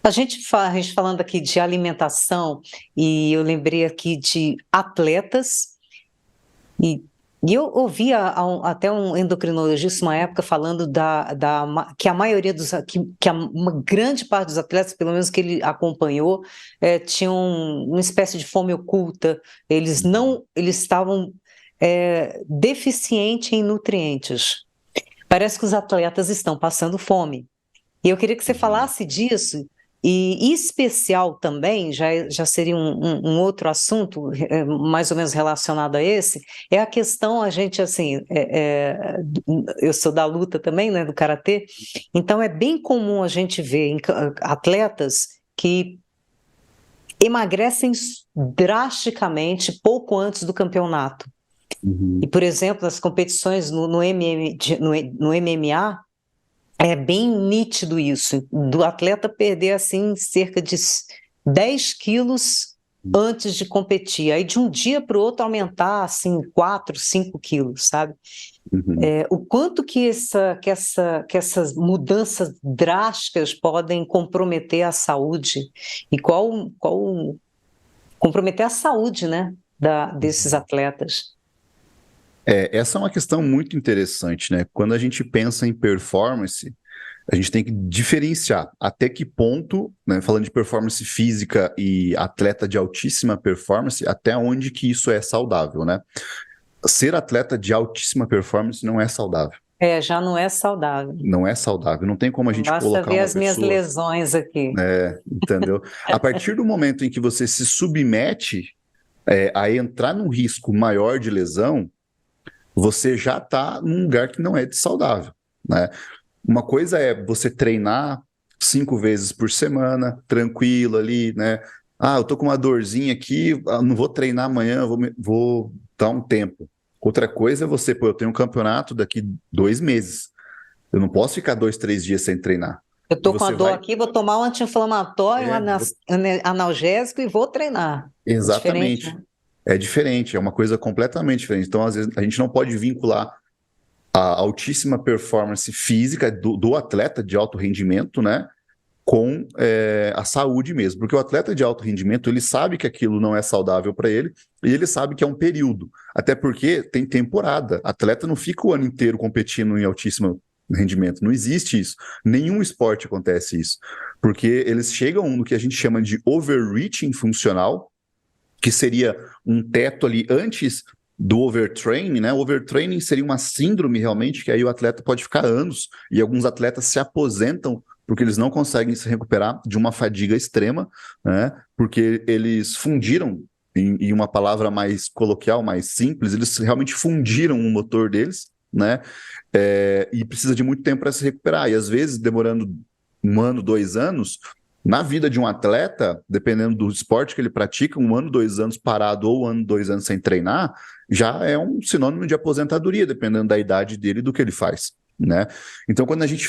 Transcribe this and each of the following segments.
A gente falando aqui de alimentação, e eu lembrei aqui de atletas, e, e eu ouvi até um endocrinologista uma época falando que a maioria que uma grande parte dos atletas, pelo menos que ele acompanhou, tinham uma espécie de fome oculta, eles estavam deficientes em nutrientes. Parece que os atletas estão passando fome. E eu queria que você Uhum. falasse disso, e em especial também, já seria um outro assunto, mais ou menos relacionado a esse, é a questão, a gente, assim, eu sou da luta também, né, do karatê, então é bem comum a gente ver atletas que emagrecem drasticamente pouco antes do campeonato. E, Uhum. por exemplo, nas competições no MMA, é bem nítido isso, do atleta perder assim cerca de 10 quilos antes de competir, aí de um dia para o outro aumentar assim 4, 5 quilos, sabe? Uhum. O quanto que essas mudanças drásticas podem comprometer a saúde e qual comprometer a saúde, né, desses Uhum. atletas. Essa é uma questão muito interessante, né? Quando a gente pensa em performance, a gente tem que diferenciar até que ponto, né, falando de performance física e atleta de altíssima performance, até onde que isso é saudável, né? Ser atleta de altíssima performance não é saudável. Já não é saudável. Não é saudável. Não tem como a gente Basta colocar ver uma as minhas pessoa, lesões aqui. entendeu? A partir do momento em que você se submete a entrar num risco maior de lesão, você já está num lugar que não é de saudável, né? Uma coisa é você treinar 5 vezes por semana, tranquilo ali, né? Ah, eu tô com uma dorzinha aqui, não vou treinar amanhã, vou dar um tempo. Outra coisa é você, pô, eu tenho um campeonato daqui 2 meses. Eu não posso ficar 2, 3 dias sem treinar. Eu E tô com a você dor vai. aqui, vou tomar um anti-inflamatório, É, vou- analgésico e vou treinar. É diferente, exatamente. né? É diferente, é uma coisa completamente diferente. Então, às vezes, a gente não pode vincular a altíssima performance física do atleta de alto rendimento, né? Com a saúde mesmo, porque o atleta de alto rendimento ele sabe que aquilo não é saudável para ele e ele sabe que é um período, até porque tem temporada. Atleta não fica o ano inteiro competindo em altíssimo rendimento, não existe isso. Nenhum esporte acontece isso, porque eles chegam no que a gente chama de overreaching funcional, que seria um teto ali antes do overtraining, né? O overtraining seria uma síndrome realmente, que aí o atleta pode ficar anos, e alguns atletas se aposentam porque eles não conseguem se recuperar de uma fadiga extrema, né? Porque eles fundiram, em uma palavra mais coloquial, mais simples, eles realmente fundiram o motor deles, né? E precisa de muito tempo para se recuperar, e às vezes demorando 1 ano, 2 anos, na vida de um atleta, dependendo do esporte que ele pratica, 1 ano, 2 anos parado ou 1 ano, 2 anos sem treinar, já é um sinônimo de aposentadoria, dependendo da idade dele e do que ele faz, né? Então, quando a gente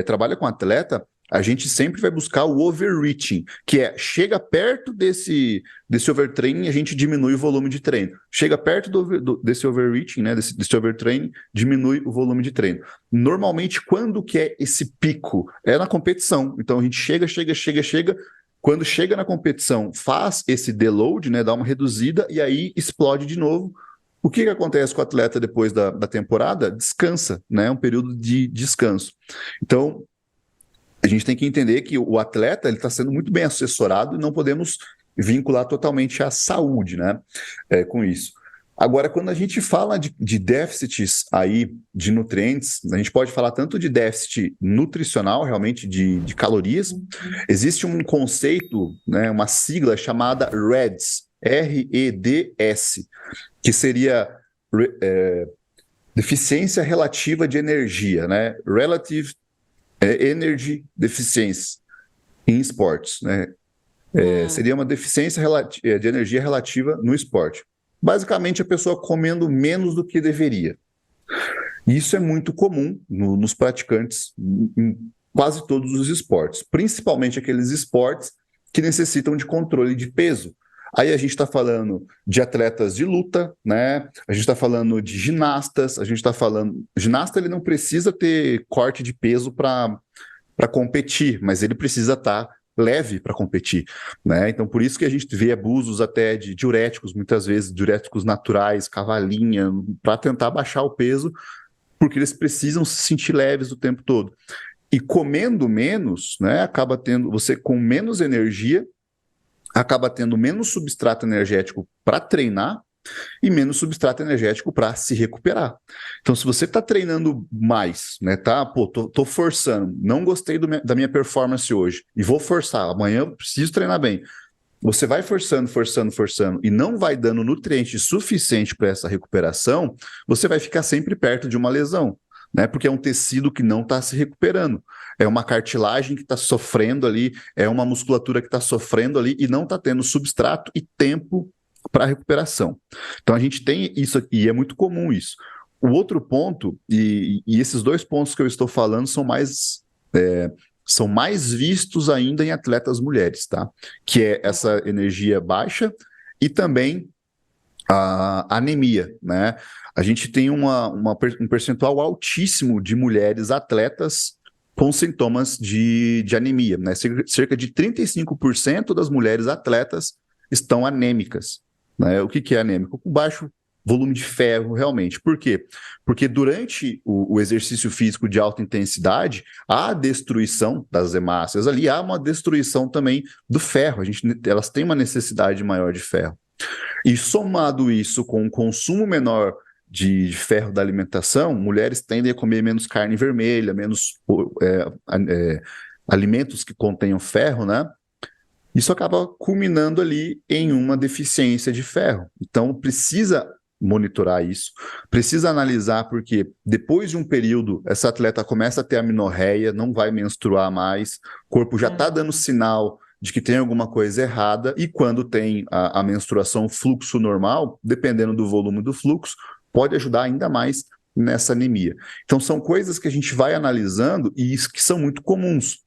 trabalha com atleta, a gente sempre vai buscar o overreaching, que é chega perto desse overtraining, a gente diminui o volume de treino. Chega perto desse overreaching, né, desse overtraining, diminui o volume de treino. Normalmente, quando que é esse pico? É na competição. Então a gente chega. Quando chega na competição, faz esse deload, né? Dá uma reduzida e aí explode de novo. O que acontece com o atleta depois da temporada? Descansa, né? Um período de descanso. Então, a gente tem que entender que o atleta ele está sendo muito bem assessorado e não podemos vincular totalmente a saúde, né? Com isso. Agora, quando a gente fala de déficits aí de nutrientes, a gente pode falar tanto de déficit nutricional, realmente de calorias. Existe um conceito, né, uma sigla chamada REDS, REDS, que seria deficiência relativa de energia, né? Relative Energy Deficiency em esportes, né? Hum. Seria uma deficiência de energia relativa no esporte. Basicamente, a pessoa comendo menos do que deveria. Isso é muito comum nos praticantes em quase todos os esportes, principalmente aqueles esportes que necessitam de controle de peso. Aí a gente está falando de atletas de luta, né? A gente está falando de ginastas, a gente está falando. Ginasta ele não precisa ter corte de peso para competir, mas ele precisa estar leve para competir, né? Então, por isso que a gente vê abusos até de diuréticos, muitas vezes diuréticos naturais, cavalinha, para tentar baixar o peso, porque eles precisam se sentir leves o tempo todo. E comendo menos, né, acaba tendo, você com menos energia, acaba tendo menos substrato energético para treinar e menos substrato energético para se recuperar. Então, se você está treinando mais, né, tô forçando, não gostei da minha performance hoje e vou forçar, amanhã eu preciso treinar bem. Você vai forçando, forçando, forçando e não vai dando nutriente suficiente para essa recuperação, você vai ficar sempre perto de uma lesão, né? Porque é um tecido que não está se recuperando. É uma cartilagem que está sofrendo ali, é uma musculatura que está sofrendo ali e não está tendo substrato e tempo para a recuperação. Então a gente tem isso aqui, e é muito comum isso. O outro ponto, e esses dois pontos que eu estou falando são mais vistos ainda em atletas mulheres, tá? Que é essa energia baixa e também a anemia, né? A gente tem um percentual altíssimo de mulheres atletas com sintomas de anemia, né? Cerca de 35% das mulheres atletas estão anêmicas, né? O que é anêmico? Com baixo volume de ferro, realmente. Por quê? Porque durante o exercício físico de alta intensidade, há a destruição das hemácias ali, há uma destruição também do ferro. Elas têm uma necessidade maior de ferro. E somado isso com um consumo menor de ferro da alimentação, mulheres tendem a comer menos carne vermelha, menos alimentos que contenham ferro, né? Isso acaba culminando ali em uma deficiência de ferro. Então, precisa monitorar isso, precisa analisar, porque depois de um período, essa atleta começa a ter amenorreia, não vai menstruar mais, o corpo já está dando sinal de que tem alguma coisa errada, e quando tem a menstruação fluxo normal, dependendo do volume do fluxo, pode ajudar ainda mais nessa anemia. Então, são coisas que a gente vai analisando e que são muito comuns.